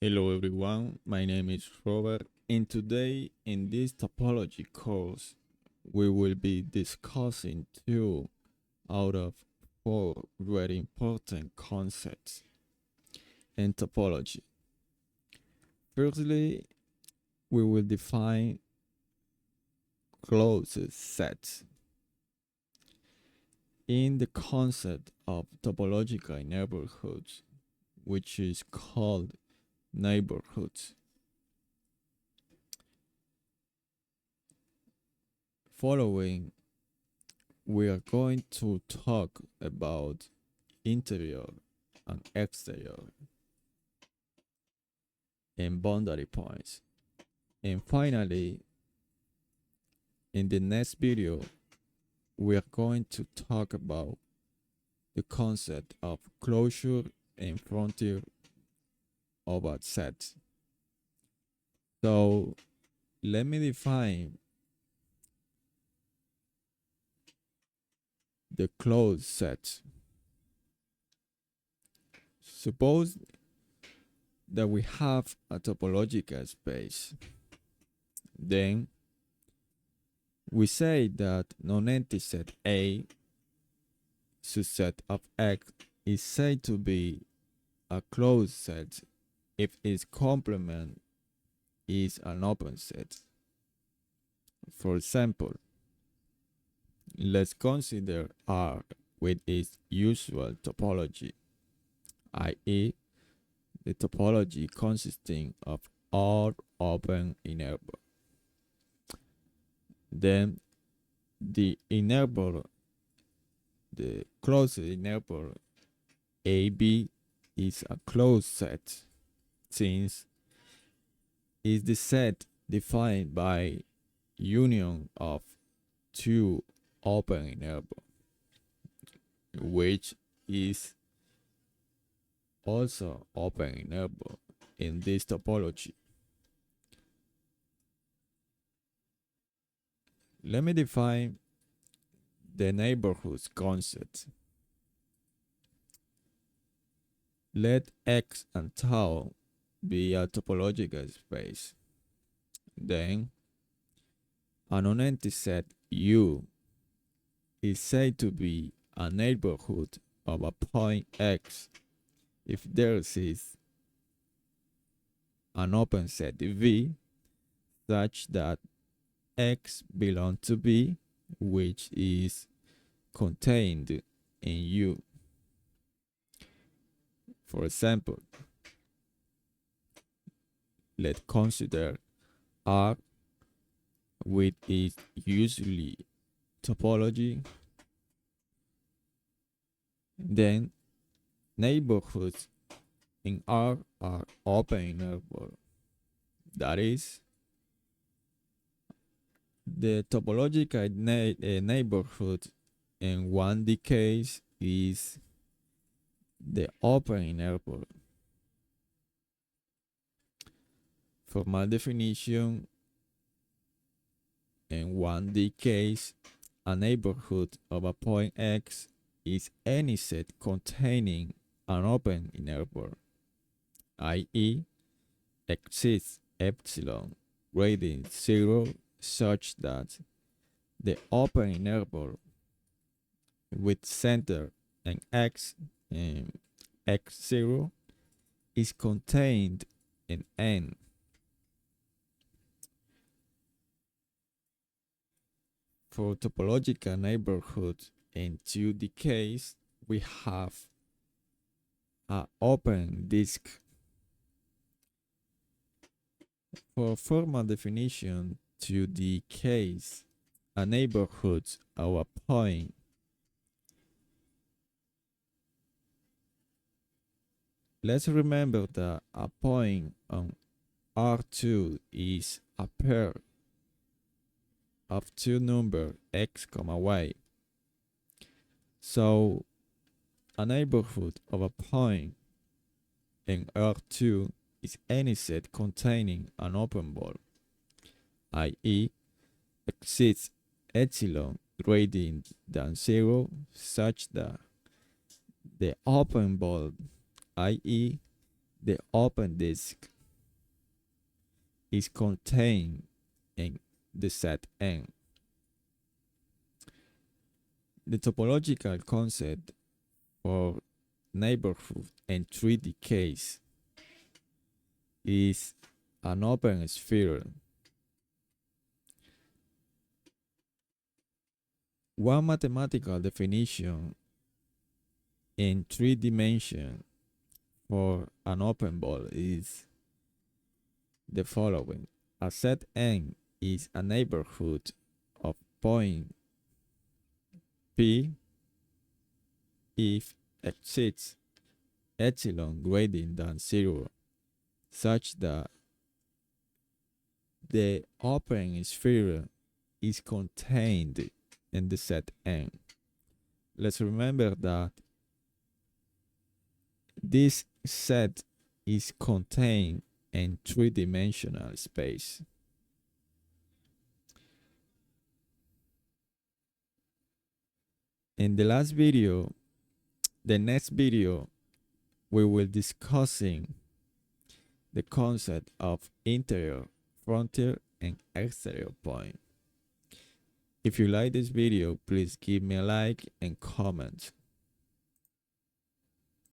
Hello everyone, my name is Robert, and today in this topology course, we will be discussing two out of four very important concepts in topology. Firstly, we will define closed sets. In the concept of topological neighborhoods, which is called neighborhoods. Following, we are going to talk about interior and exterior and boundary points. And finally, in the next video, we are going to talk about the concept of closure and frontier of a set. So let me define the closed set. Suppose that we have a topological space. Then we say that non-empty set A, subset of X, is said to be a closed set if its complement is an open set. For example, let's consider R with its usual topology, i.e., the topology consisting of all open enable. Then the enable, the closed enable AB is a closed set since it's the set defined by union of two open enable, which is also open enable in this topology. Let me define the neighborhoods concept. Let X and tau be a topological space. Then a non-empty set U is said to be a neighborhood of a point X if there is an open set V such that X belongs to B, which is contained in U. For example, let's consider R with its usually topology. Then neighborhoods in R are open enable. That is, the topological neighborhood in 1D case is the open enable. Formal definition: in 1D case, a neighborhood of a point X is any set containing an open enable, i.e., exists epsilon grading 0 such that the open enable with center in X and X0 is contained in N. For topological neighborhood in 2D case, we have an open disk. For formal definition 2D case, a neighborhood of a point let's remember that a point on R2 is a pair of two numbers x, y. So a neighborhood of a point in R2 is any set containing an open ball, i.e., exceeds epsilon greater than 0 such that the open ball, i.e., the open disk is contained in the set N. The topological concept for neighborhood and 3D case is an open sphere. One mathematical definition in 3 dimensions for an open ball is the following. A set N is a neighborhood of point P if exceeds epsilon greater than 0, such that the open sphere is contained in the set N. Let's remember that this set is contained in 3-dimensional space. In the next video, we will discussing the concept of interior, frontier, and exterior point. If you like this video, please give me a like and comment.